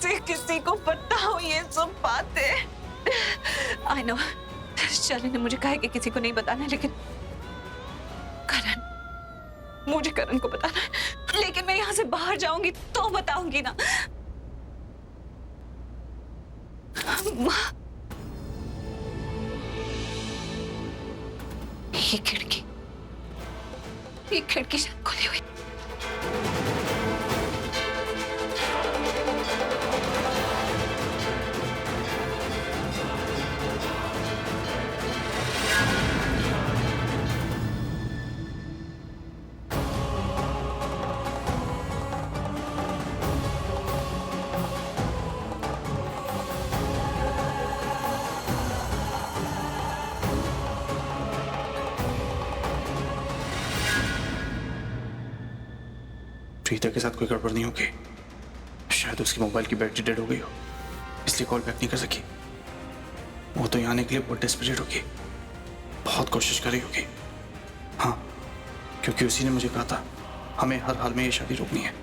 कैसे किसी को पता हो ये सब बातें? आई नो शर्लिन ने मुझे कहा है कि किसी को नहीं बताना, लेकिन मुझे करण को बताना है। लेकिन मैं यहाँ से बाहर जाऊंगी तो बताऊंगी ना। ये खिड़की शायद खुली हुई। प्रीता के साथ कोई गड़बड़ नहीं होगी। शायद उसकी मोबाइल की बैटरी डेड हो गई हो, इसलिए कॉल बैक नहीं कर सकी। वो तो यहाँ आने के लिए बहुत डेस्परेट होगी, बहुत कोशिश कर रही होगी। हाँ, क्योंकि उसी ने मुझे कहा था हमें हर हाल में ये शादी रोकनी है।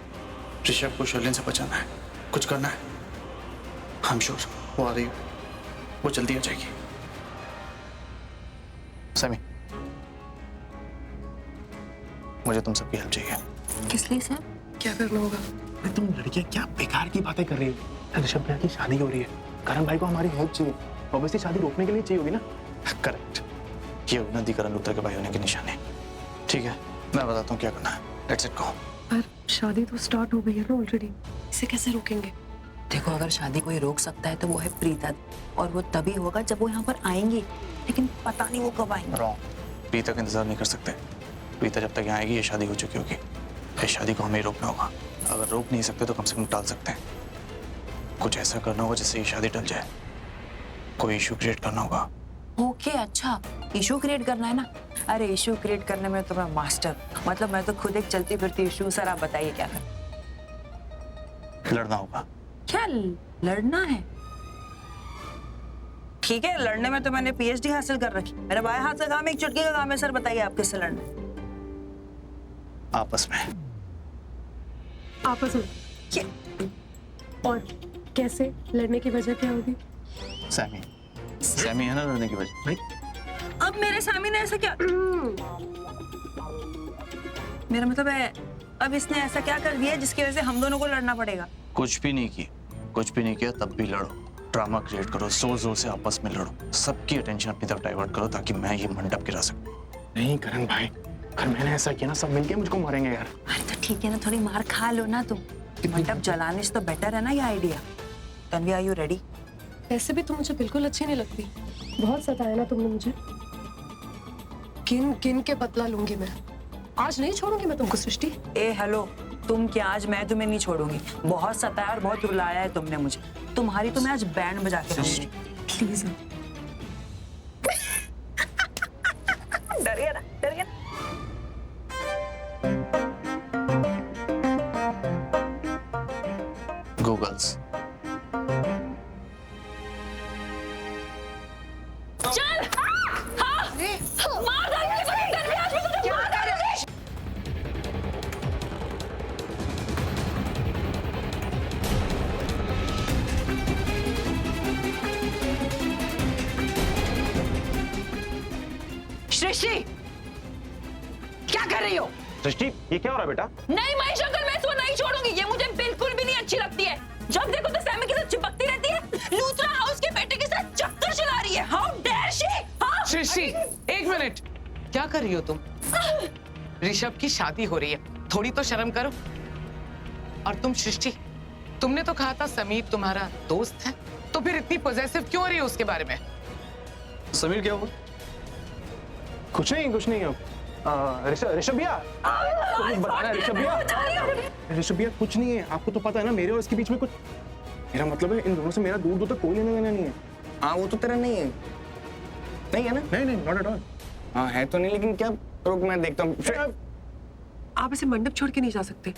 ऋषभ को शर्लिन से बचाना है, कुछ करना है। आई एम श्योर वो आ रही हो, वो जल्दी आ जाएगी। समी, मुझे तुम सबकी हेल्प चाहिए। किस लिए सर? क्या करना होगा? अरे तुम लड़कियां क्या बेकार की बातें कर रही हो? ऋषभ भैया की शादी हो रही है, करण भाई को हमारी हेल्प चाहिए। ऑब्वियसली शादी रोकने के लिए चाहिए होगी ना। करेक्ट, ये होगी करण लूथर के भाई होने की निशानी। ठीक है, मैं बताता हूँ क्या करना है। Let's it go. पर शादी तो स्टार्ट हो गई है ना ऑलरेडी, इसे कैसे रोकेंगे? देखो, अगर शादी कोई रोक सकता है तो वो है प्रीता, और वो तभी होगा जब वो यहाँ पर आएंगी, लेकिन पता नहीं वो कब आएंगे। रॉन्ग, प्रीता का इंतजार नहीं कर सकते। प्रीता जब तक यहाँ आएगी ये शादी हो चुकी होगी। इस शादी को हमें ही रोकना होगा। अगर रोक नहीं सकते तो कम से कम टाल सकते हैं। कुछ ऐसा करना होगा जिससे ये शादी टल जाए। कोई इशू क्रिएट करना होगा। ओके, अच्छा, इशू क्रिएट करना है ना? अरे इशू क्रिएट करने में तो मैं मास्टर, मतलब मैं तो खुद एक चलती फिरती इशू। सर आप बताइए क्या करना? लड़ना होगा। क्या लड़ना है? ठीक है, लड़ने में तो मैंने पीएचडी हासिल कर रखी। मेरा बाएं हाथ का काम एक चुटकी का काम है। सर बताइए आप किससे लड़ना है? आपस में। आपस में? क्या? और कैसे? लड़ने की वजह क्या होगी? सैमी है ना लड़ने की वजह। भाई अब मेरे सामने ऐसा क्या? मेरा मतलब है अब इसने ऐसा क्या कर दिया जिसकी वजह से हम दोनों को लड़ना पड़ेगा? कुछ भी नहीं की, कुछ भी नहीं किया, तब भी लड़ो। ड्रामा क्रिएट करो, जोर जोर से आपस में लड़ो। सबकी अटेंशन अपनी तरफ डाइवर्ट करो ताकि मैं ये मंडप गिरा सकूं। नहीं करण भाई, अगर मैंने ऐसा किया ना सब मिलके मुझको मारेंगे यार। अरे तो ठीक है ना, थोड़ी मार खा लो ना तुम। मंडप जलाने से तो बेटर है ना ये idea. Tanvi, are you ready? ऐसे भी तुम मुझे बिल्कुल अच्छी नहीं लगती। बहुत सताया ना तुमने मुझे। गिन गिन के बदला लूंगी मैं। आज नहीं छोड़ूंगी मैं तुमको सृष्टि। ए हेलो, तुम क्या? आज मैं तुम्हें नहीं छोड़ूंगी। बहुत सताया और बहुत रुलाया है तुमने मुझे। तुम्हारी तो मैं आज बैंड बजा के रहूंगी। प्लीज डर गया ना, डर गया ना। गूगल्स। चल हाँ, मार डालूंगी तुझे। तन्वी, आज मैं तुझे मार डालूंगी। सृष्टि, क्या कर रही हो? सृष्टि, ये क्या हो रहा है बेटा? नहीं महेश अंकल, मैं इसको नहीं छोड़ूंगी। ये मुझे बिल्कुल भी नहीं अच्छी लगती है। जब देखो तो सैमी के साथ चिपकती रहती है। लूथरा हाउस के बेटे के साथ चक्कर चला रही है। How dare she! हाँ? सृष्टि, एक मिनट, क्या कर रही हो तुम? ऋषभ की शादी हो रही है, थोड़ी तो शर्म करो। और तुम सृष्टि, तुमने तो कहा था समीर तुम्हारा दोस्त है, तो फिर इतनी पॉजेसिव क्यों हो रही है उसके बारे में? समीर क्या हुआ? कुछ नहीं ऋषभ भैया, ऋषभ भैया कुछ नहीं है। आपको तो पता है ना मेरे और इसके बीच में कुछ। मेरा मतलब है इन दोनों से मेरा दूर दूर तक कोई लेना देना नहीं है। हाँ वो तो तेरा नहीं है, नहीं है ना? नहीं, नॉट एट ऑल। हाँ है तो नहीं, लेकिन क्या? रुक मैं देखता हूँ। आप इसे मंडप छोड़ के नहीं जा सकते।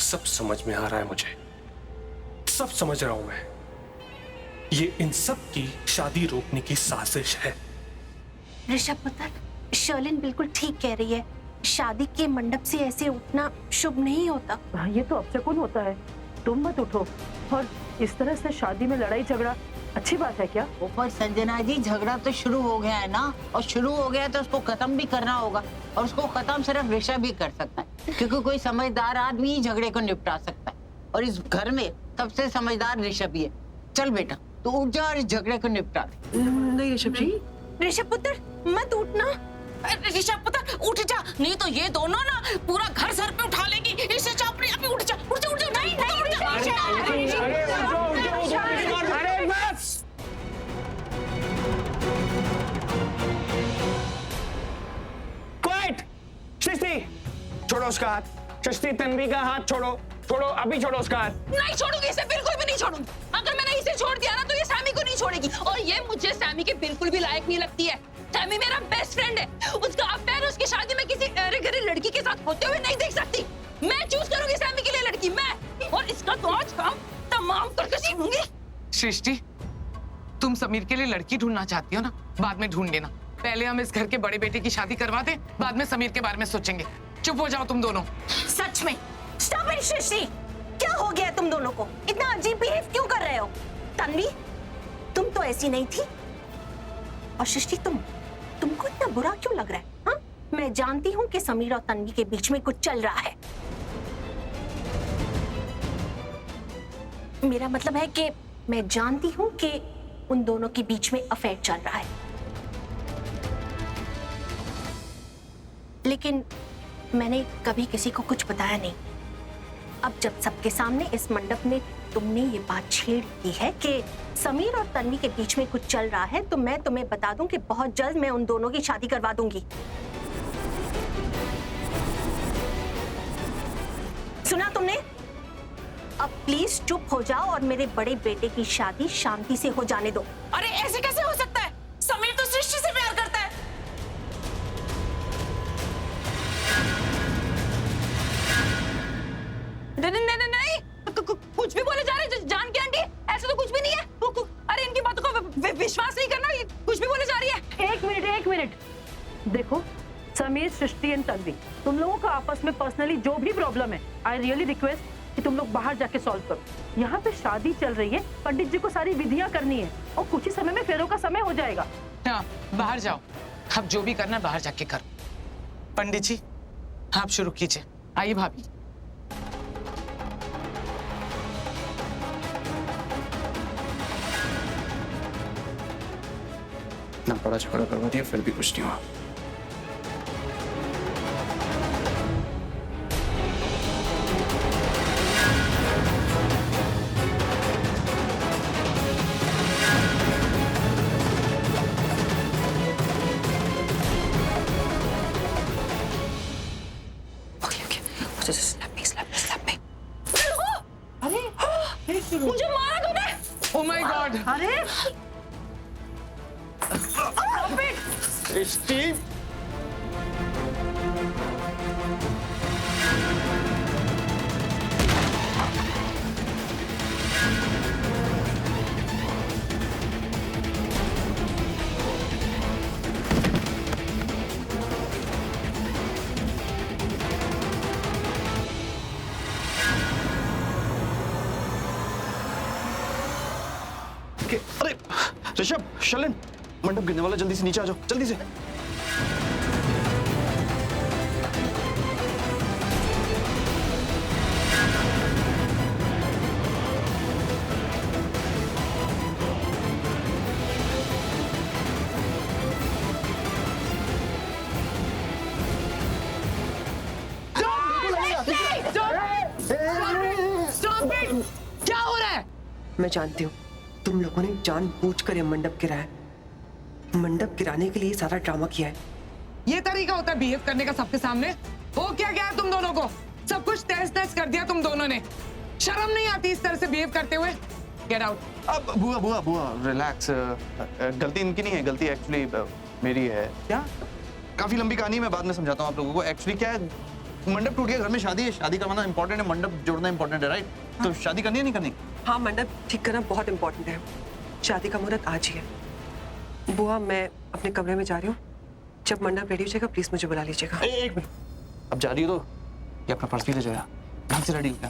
सब समझ में आ रहा है मुझे, सब समझ रहा हूं मैं। ये इन सब की शादी रोकने की साजिश है। ऋषभ पुत्र, शर्लिन बिल्कुल ठीक कह रही है। शादी के मंडप से ऐसे उठना शुभ नहीं होता। ये तो अपशकुन होता है, तुम मत उठो। और इस तरह से शादी में लड़ाई झगड़ा अच्छी बात है क्या? ऊपर संजना जी झगड़ा तो शुरू हो गया है ना, और शुरू हो गया तो उसको खत्म भी करना होगा, और उसको खत्म सिर्फ ऋषभ ही कर सकता है, क्योंकि कोई समझदार आदमी ही झगड़े को निपटा सकता है, और इस घर में सबसे समझदार ऋषभ ही है। चल बेटा तू उठ जा और इस झगड़े को निपटा दे। नहीं ऋषभ जी, ऋषभ पुत्र मत उठना। ऋषभ पुत्र उठ जा, नहीं तो ये दोनों ना पूरा घर सर पे उठा लेगी। इसे चापड़ी अभी उठ जा, उठ जा, उठ जा। नहीं नहीं उठ जा। अरे बस क्वाइट। सृष्टि छोड़ो उसका हाथ। सृष्टि तन्वी का हाथ छोड़ो, छोड़ो अभी, छोड़ो उसका हाथ। नहीं छोड़ूंगी इसे, बिल्कुल भी नहीं छोड़ूंगी। अगर मैंने इसे छोड़ दिया ना तो ये सैमी को नहीं छोड़ेगी, और ये मुझे सैमी के बिल्कुल भी लायक नहीं लगती है। सैमी मेरा बेस्ट फ्रेंड है, उसका अफेयर उसकी शादी में किसी अरे गरीब लड़की के साथ होते हुए नहीं देख सकती। मैं चूज करूंगी सैमी के लिए लड़की, मैं, और इसका तो आज काम तमाम करके सीखूंगी। सृष्टि, तुम समीर के लिए लड़की ढूंढना चाहती हो ना, बाद में ढूंढ लेना। पहले हम इस घर के बड़े बेटे की शादी करवा दें, बाद में समीर के बारे में सोचेंगे। चुप हो जाओ तुम दोनों। सच में स्टॉप इट सृष्टि, क्या हो गया तुम दोनों को? इतना अजीब बिहेव क्यों कर रहे हो? तन्वी तुम तो ऐसी नहीं थी, और सृष्टि तुमको इतना बुरा क्यों लग रहा है? हाँ, मैं जानती हूँ कि समीर और तन्वी के बीच में कुछ चल रहा है। मेरा मतलब है कि मैं जानती हूँ कि उन दोनों के बीच में अफेयर चल रहा है, लेकिन मैंने कभी किसी को कुछ बताया नहीं। अब जब सबके सामने इस मंडप में तुमने ये बात छेड़ दी है कि समीर और तन्वी के बीच में कुछ चल रहा है, तो मैं तुम्हें बता दूं कि बहुत जल्द मैं उन दोनों की शादी करवा दूंगी। सुना तुमने? अब प्लीज चुप हो जाओ और मेरे बड़े बेटे की शादी शांति से हो जाने दो। अरे ऐसे कैसे हो सकता है? समीर तो सृष्टि से प्यार करता है। नहीं, कुछ भी बोले जा रहे जान के आंटी, ऐसा तो कुछ भी नहीं है। अरे इनकी बातों को विश्वास नहीं करना, ये कुछ भी बोले जा रही है। एक मिनट, देखो समीर, सृष्टि एंड तन्वी, तुम लोगों का आपस में पर्सनली जो भी प्रॉब्लम है, आई रियली रिक्वेस्ट कि तुम लोग बाहर जाके सॉल्व करो। यहाँ पे शादी चल रही है, पंडित जी को सारी विधियां करनी है, और कुछ ही समय में फेरों का समय हो जाएगा। हाँ, बाहर जाओ, अब जो भी करना है बाहर जाके करो। पंडित जी आप शुरू कीजिए। आइए भाभी। ना बड़ा झगड़ा करवा दिया, फिर भी कुछ नहीं हुआ। मुझे मारा तूने। Oh my God. अरे सृष्टि अरे ऋषभ, शलन, मंडप गिरने वाला, जल्दी से नीचे आ जाओ, जल्दी से। क्या हो रहा है? मैं जानती हूँ तुम लोगों ने जानबूझकर ये मंडप गिराया। मंडप गिराने के लिए सारा ड्रामा किया है। ये तरीका होता है बिहेव करने का सबके सामने? हो क्या गया तुम दोनों को? सब कुछ तहस नहस कर दिया तुम दोनों ने। शर्म नहीं आती इस तरह से बिहेव करते हुए? Get out. अब बुआ रिलैक्स, गलती इनकी नहीं है, गलती एक्चुअली मेरी है। क्या? काफी लंबी कहानी है, मैं बाद में समझाता हूँ आप लोगों को। एक्चुअली क्या है, मंडप टूट गया, घर में शादी है, शादी करवाना इंपॉर्टेंट है, मंडप जोड़ना इंपॉर्टेंट है, राइट? तो शादी करनी है नहीं करनी? हाँ, मंडप ठीक करना बहुत इंपॉर्टेंट है। शादी का मुहूर्त आज ही है। बुआ मैं अपने कमरे में जा रही हूँ, जब मंडप रेडी हो जाएगा प्लीज मुझे बुला लीजिएगा। एक मिनट, अब जा रही हो तो ये अपना पर्स भी ले जाओ यार, ढंग से रेडी हो गया।